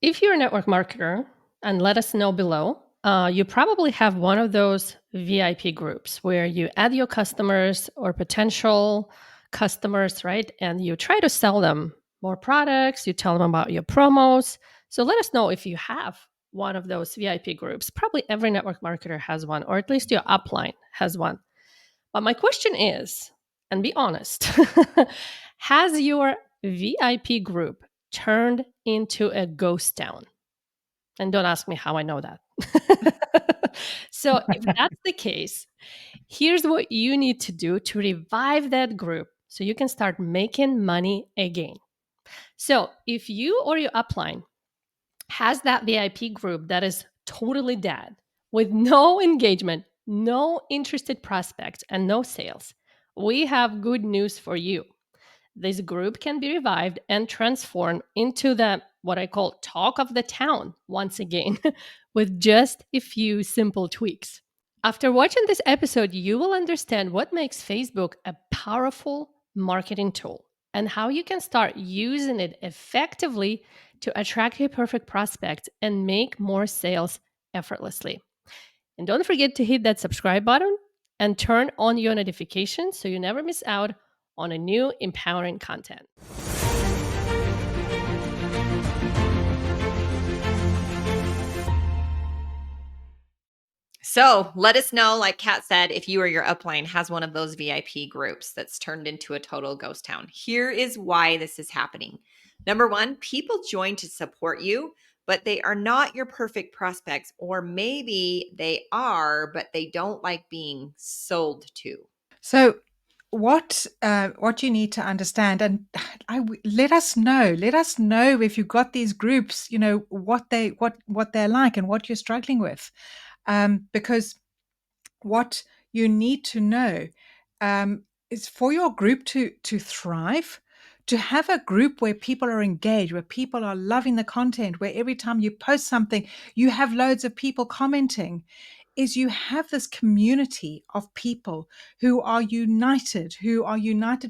If you're a network marketer, and let us know below, you probably have one of those VIP groups where you add your customers or potential customers, right? And you try to sell them more products, you tell them about your promos. So let us know if you have one of those VIP groups. Probably every network marketer has one, or at least your upline has one. But my question is, and be honest, has your VIP group turned into a ghost town? And don't ask me how I know that. So, if that's the case, here's what you need to do to revive that group so you can start making money again. So, if you or your upline has that VIP group that is totally dead with no engagement, no interested prospects, and no sales, we have good news for you. This group can be revived and transformed into the what I call talk of the town once again with just a few simple tweaks. After watching this episode, you will understand what makes Facebook a powerful marketing tool and how you can start using it effectively to attract your perfect prospects and make more sales effortlessly. And don't forget to hit that subscribe button and turn on your notifications so you never miss out on a new empowering content. So let us know, like Kat said, if you or your upline has one of those VIP groups that's turned into a total ghost town. Here is why this is happening. Number one, people join to support you, but they are not your perfect prospects, or maybe they are, but they don't like being sold to. So what you need to understand, and let us know. Let us know if you've got these groups. You know what they're like and what you're struggling with, because what you need to know is for your group to thrive. To have a group where people are engaged, where people are loving the content, where every time you post something, you have loads of people commenting, is you have this community of people who are united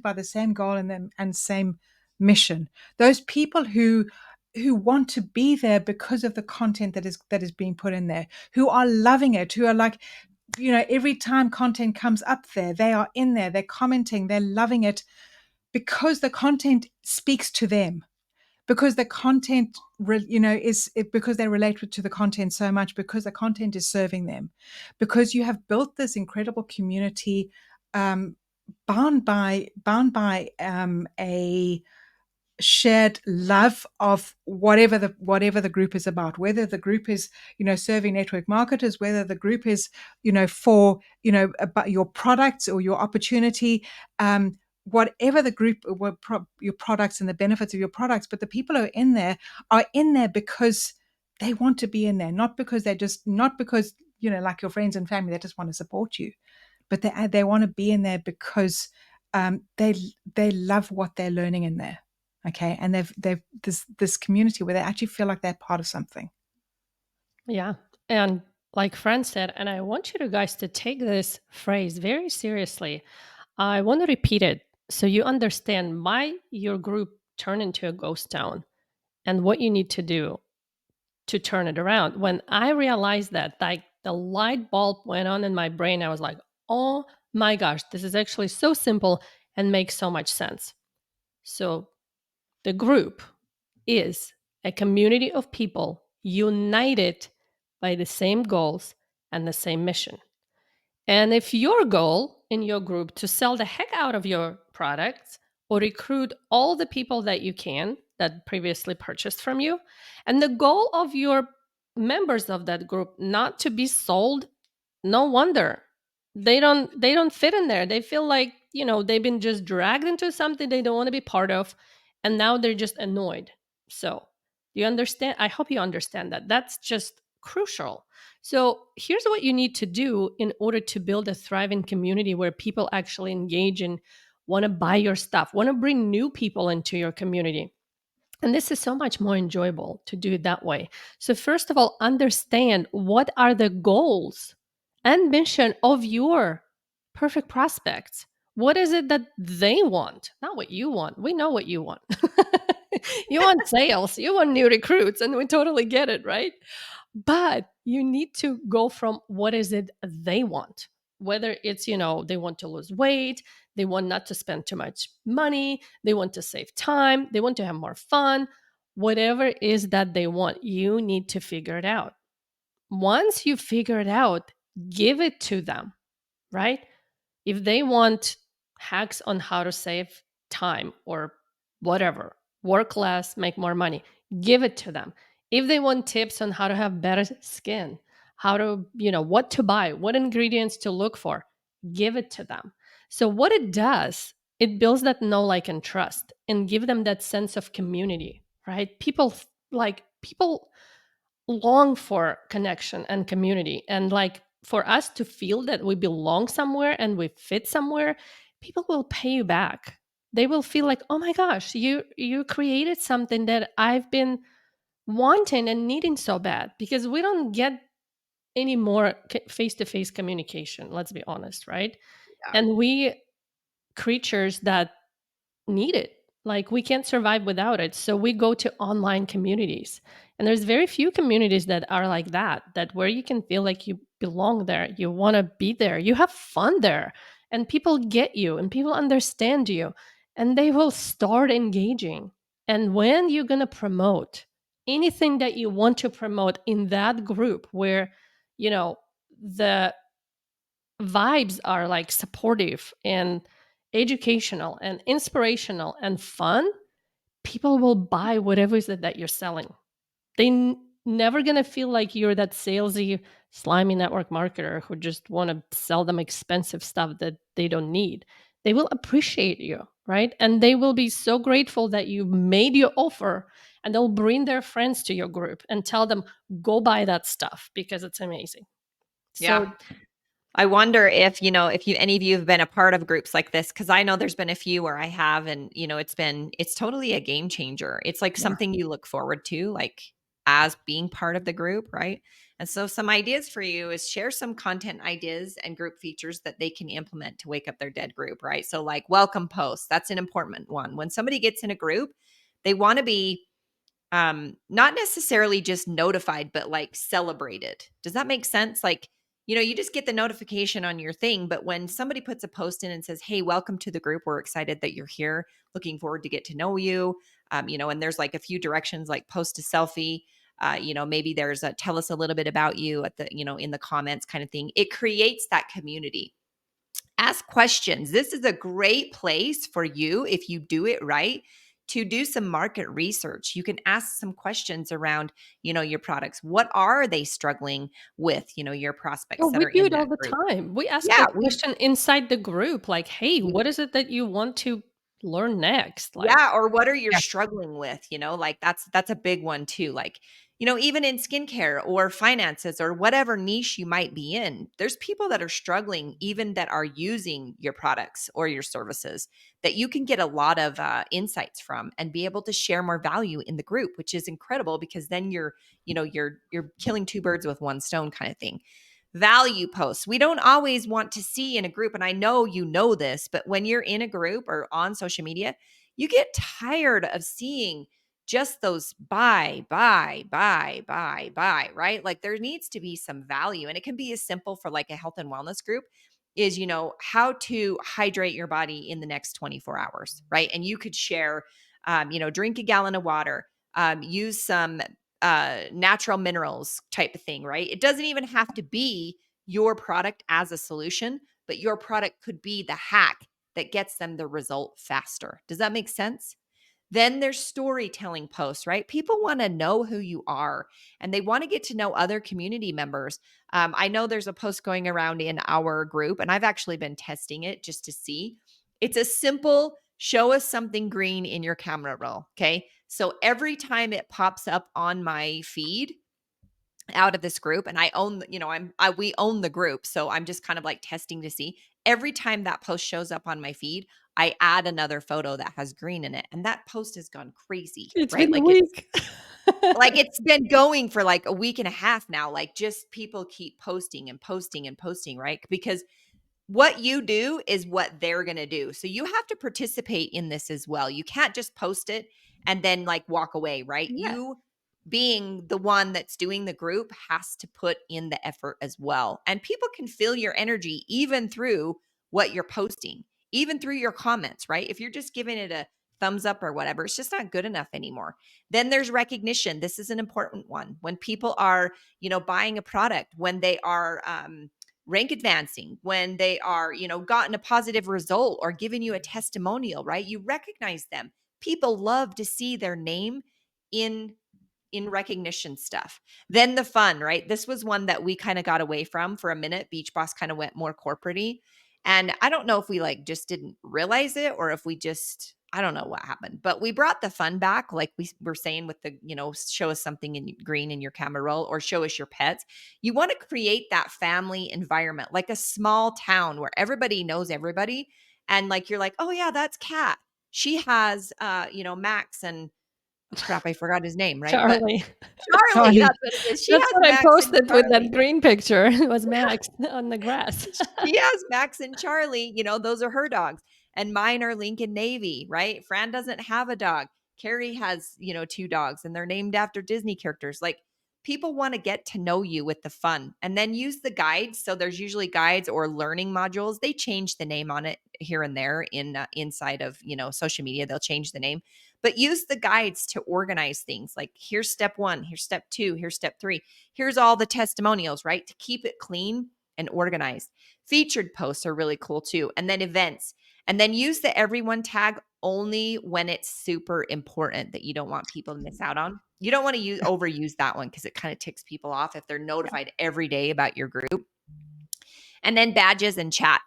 by the same goal and same mission. Those people who want to be there because of the content that is being put in there, who are loving it, who are like, every time content comes up there, they are in there, they're commenting, they're loving it because the content speaks to them, because the content because they relate to the content so much, because the content is serving them, because you have built this incredible community, um, bound by a shared love of whatever the group is about, whether the group is serving network marketers, whether the group is for about your products or your opportunity, whatever the group, your products and the benefits of your products. But the people who are in there because they want to be in there, not because not because like your friends and family, they just want to support you, but they want to be in there because they love what they're learning in there. Okay. And they've this community where they actually feel like they're part of something. Yeah. And like Fran said, and I want you guys to take this phrase very seriously. I want to repeat it so you understand why your group turned into a ghost town and what you need to do to turn it around. When I realized that, like the light bulb went on in my brain, I was like, oh my gosh, this is actually so simple and makes so much sense. So the group is a community of people united by the same goals and the same mission. And if your goal in your group to sell the heck out of your products or recruit all the people that you can that previously purchased from you, and the goal of your members of that group not to be sold, no wonder they don't fit in there. They feel like, they've been just dragged into something they don't want to be part of, and now they're just annoyed. So, you understand? I hope you understand that. That's just crucial. So, here's what you need to do in order to build a thriving community where people actually engage and want to buy your stuff, want to bring new people into your community. And this is so much more enjoyable to do it that way. So, first of all, understand what are the goals and mission of your perfect prospects. What is it that they want? Not what you want. We know what you want. You want sales, you want new recruits, and we totally get it, right? But you need to go from what is it they want, whether it's, they want to lose weight, they want not to spend too much money, they want to save time, they want to have more fun. Whatever it is that they want, you need to figure it out. Once you figure it out, give it to them, right? If they want hacks on how to save time or whatever, work less, make more money, give it to them. If they want tips on how to have better skin, how to, what to buy, what ingredients to look for, give it to them. So what it does, it builds that know, like, and trust, and give them that sense of community, right? People long for connection and community, and like for us to feel that we belong somewhere and we fit somewhere, people will pay you back. They will feel like, oh my gosh, you created something that I've been wanting and needing so bad, because we don't get any more face-to-face communication, let's be honest, right? Yeah. And we creatures that need it. Like, we can't survive without it. So we go to online communities. And there's very few communities that are like that, that where you can feel like you belong there, you want to be there, you have fun there, and people get you and people understand you, and they will start engaging. And when you're going to promote anything that you want to promote in that group where, the vibes are like supportive and educational and inspirational and fun, people will buy whatever is it that you're selling. They never gonna feel like you're that salesy, slimy network marketer who just want to sell them expensive stuff that they don't need. They will appreciate you, right? And they will be so grateful that you made your offer, and they'll bring their friends to your group and tell them, go buy that stuff because it's amazing. Yeah. So I wonder if, if any of you have been a part of groups like this, because I know there's been a few where I have, and, it's totally a game changer. It's like Yeah. something you look forward to, like as being part of the group, right? And so some ideas for you is share some content ideas and group features that they can implement to wake up their dead group, right? So like welcome posts, that's an important one. When somebody gets in a group, they want to be not necessarily just notified, but like celebrated. Does that make sense? Like, you just get the notification on your thing, but when somebody puts a post in and says, hey, welcome to the group, we're excited that you're here, looking forward to get to know you, and there's like a few directions, like post a selfie, maybe there's a tell us a little bit about you at the, in the comments kind of thing. It creates that community. Ask questions. This is a great place for you, if you do it right, to do some market research. You can ask some questions around, your products. What are they struggling with, your oh, prospects that we are do in it all that the group? time. We ask Yeah, that question inside the group, like, "Hey, what is it that you want to learn next?" Like, yeah, or what are you Yeah. struggling with, like that's a big one too. Like, even in skincare or finances or whatever niche you might be in, there's people that are struggling, even that are using your products or your services, that you can get a lot of insights from and be able to share more value in the group, which is incredible, because then you're killing two birds with one stone kind of thing. Value posts, we don't always want to see in a group, and I know you know this, but when you're in a group or on social media, you get tired of seeing just those buy, right? Like, there needs to be some value, and it can be as simple for like a health and wellness group is, how to hydrate your body in the next 24 hours, right? And you could share, drink a gallon of water, use some natural minerals type of thing, right? It doesn't even have to be your product as a solution, but your product could be the hack that gets them the result faster. Does that make sense? Then there's storytelling posts, right? People want to know who you are, and they want to get to know other community members. I know there's a post going around in our group, and I've actually been testing it just to see. It's a simple show us something green in your camera roll. Okay. So every time it pops up on my feed out of this group, and I own, we own the group. So I'm just kind of like testing to see, every time that post shows up on my feed, I add another photo that has green in it. And that post has gone crazy, it's right? been a Like week. it's been going for like a week and a half now. Like, just people keep posting and posting and posting, right? Because what you do is what they're going to do. So you have to participate in this as well. You can't just post it and then like walk away, right? Yeah. You being the one that's doing the group has to put in the effort as well. And people can feel your energy even through what you're posting, even through your comments, right? If you're just giving it a thumbs up or whatever, it's just not good enough anymore. Then there's recognition. This is an important one. When people are, buying a product, when they are rank advancing, when they are, gotten a positive result or giving you a testimonial, right? You recognize them. People love to see their name in recognition stuff. Then the fun, right? This was one that we kind of got away from for a minute. Beach Boss kind of went more corporate-y. And I don't know if we like just didn't realize it or if we just, I don't know what happened, but we brought the fun back. Like we were saying with the, show us something in green in your camera roll or show us your pets. You want to create that family environment, like a small town where everybody knows everybody. And like, you're like, oh yeah, that's Kat. She has, Max and, oh crap, I forgot his name, right? But Charlie. Charlie, Charlie. that's what it is. She That's has what I Max and posted with that Charlie. green picture. It was Max on the grass. She has Max and Charlie, those are her dogs. And mine are Lincoln Navy, right? Fran doesn't have a dog. Carrie has, two dogs and they're named after Disney characters. Like people want to get to know you with the fun and then use the guides. So there's usually guides or learning modules. They change the name on it here and there in inside of, social media. They'll change the name, but use the guides to organize things. Like here's step 1, here's step 2, here's step 3. Here's all the testimonials, right? To keep it clean and organized. Featured posts are really cool too. And then events. And then use the everyone tag only when it's super important that you don't want people to miss out on. You don't want to overuse that one because it kind of ticks people off if they're notified every day about your group. And then badges and chats.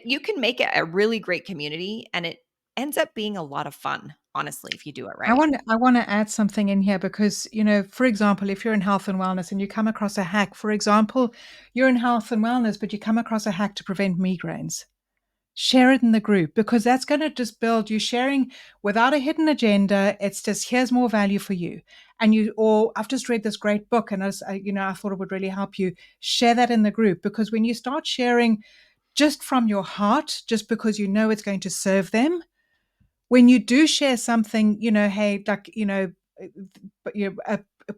You can make it a really great community and it ends up being a lot of fun, honestly, if you do it I right. want I want to add something in here because, for example, if you're in health and wellness and you come across a hack, for example, you're in health and wellness, but you come across a hack to prevent migraines. Share it in the group because that's going to just build you sharing without a hidden agenda. It's just here's more value for you. And or I've just read this great book and I thought it would really help you. Share that in the group because when you start sharing just from your heart, just because you know it's going to serve them, when you do share something, hey, like, a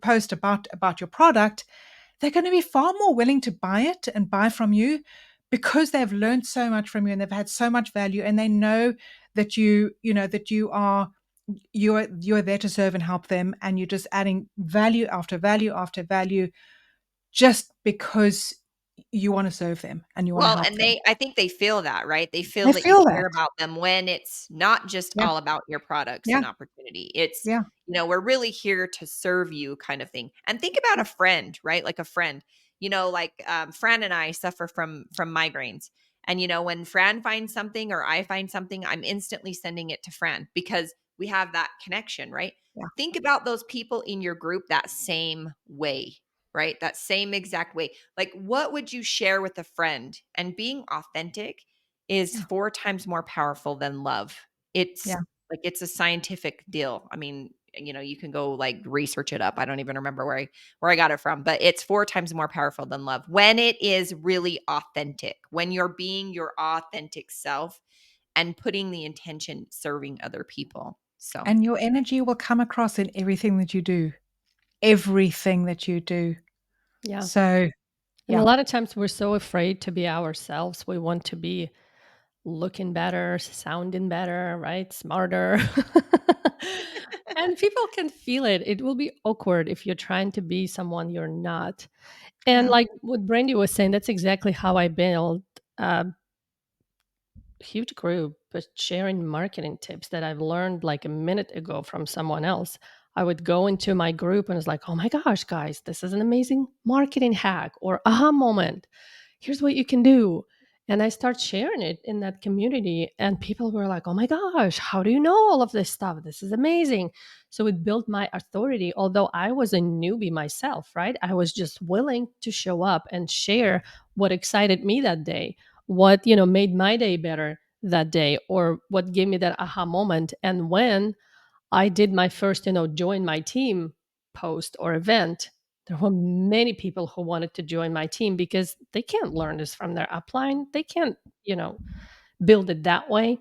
post about your product, they're going to be far more willing to buy it and buy from you because they've learned so much from you and they've had so much value and they know that you're there to serve and help them and you're just adding value after value after value just because you want to serve them and you want to Well, help and them. I think they feel that, right? They feel They that you feel care that. about them when it's not just Yeah. all about your products Yeah. and opportunity. It's, Yeah. we're really here to serve you kind of thing. And think about a friend, right? Like a friend, like Fran and I suffer from migraines. And when Fran finds something or I find something, I'm instantly sending it to Fran because we have that connection, right? Yeah. Think about those people in your group that same way, right? That same exact way. Like, what would you share with a friend? And being authentic is Yeah. 4 times more powerful than love. It's Yeah. like it's a scientific deal. I mean, you can go like research it up. I don't even remember where I got it from, but it's 4 times more powerful than love when it is really authentic. When you're being your authentic self and putting the intention serving other people. So, And your energy will come across in everything that you do. Everything that you do. Yeah. So, And a yeah. lot of times we're so afraid to be ourselves. We want to be looking better, sounding better, right? Smarter. And people can feel it. It will be awkward if you're trying to be someone you're not. And Yeah. like what Brandy was saying, that's exactly how I built a huge group, but sharing marketing tips that I've learned like a minute ago from someone else. I would go into my group and it's like, oh my gosh, guys, this is an amazing marketing hack or aha moment. Here's what you can do. And I start sharing it in that community. And people were like, oh my gosh, how do you know all of this stuff? This is amazing. So it built my authority, although I was a newbie myself, right? I was just willing to show up and share what excited me that day, what, made my day better that day, or what gave me that aha moment. And when I did my first, join my team post or event, There were many people who wanted to join my team because they can't learn this from their upline. They can't, you know, build it that way.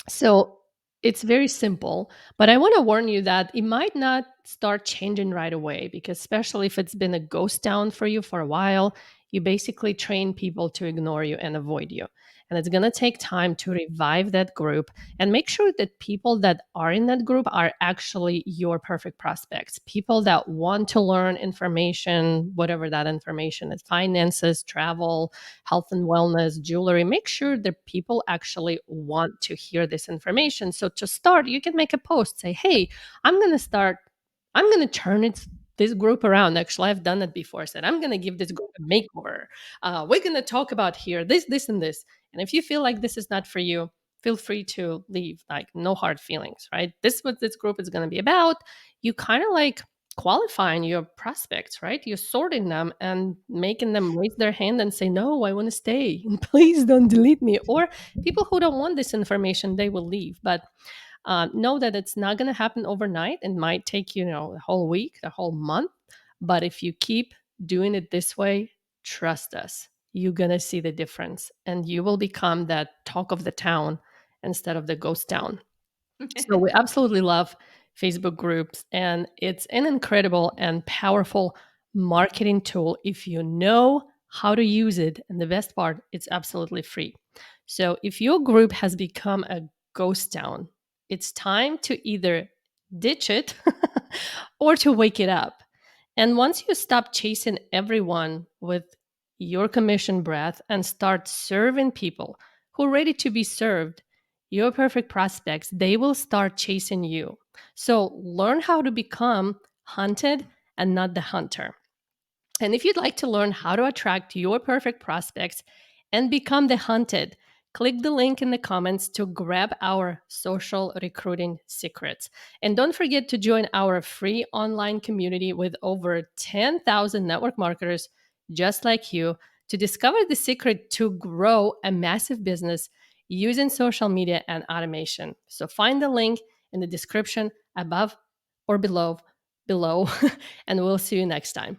So it's very simple, but I want to warn you that it might not start changing right away because, especially if it's been a ghost town for you for a while, you basically train people to ignore you and avoid you. And it's going to take time to revive that group and make sure that people that are in that group are actually your perfect prospects, people that want to learn information, whatever that information is, finances, travel, health and wellness, jewelry. Make sure that people actually want to hear this information. So to start, you can make a post, say, hey, I'm going to start, I'm going to turn this group around. Actually, I've done it before. I said, I'm going to give this group a makeover. We're going to talk about here, this, and this. And if you feel like this is not for you, feel free to leave, like no hard feelings, right? This is what this group is going to be about. You kind of like qualifying your prospects, right? You're sorting them and making them raise their hand and say, no, I want to stay. Please don't delete me. Or people who don't want this information, they will leave. But know that it's not going to happen overnight. It might take, you know, a whole week, a whole month. But if you keep doing it this way, trust us, you're going to see the difference and you will become that talk of the town instead of the ghost town. So we absolutely love Facebook groups, and it's an incredible and powerful marketing tool if you know how to use it. And the best part, it's absolutely free. So if your group has become a ghost town, it's time to either ditch it or to wake it up. And once you stop chasing everyone with your commission breath and start serving people who are ready to be served, your perfect prospects, they will start chasing you. So learn how to become hunted and not the hunter. And if you'd like to learn how to attract your perfect prospects and become the hunted, click the link in the comments to grab our social recruiting secrets. And don't forget to join our free online community with over 10,000 network marketers just like you to discover the secret to grow a massive business using social media and automation. So find the link in the description above or below, and we'll see you next time.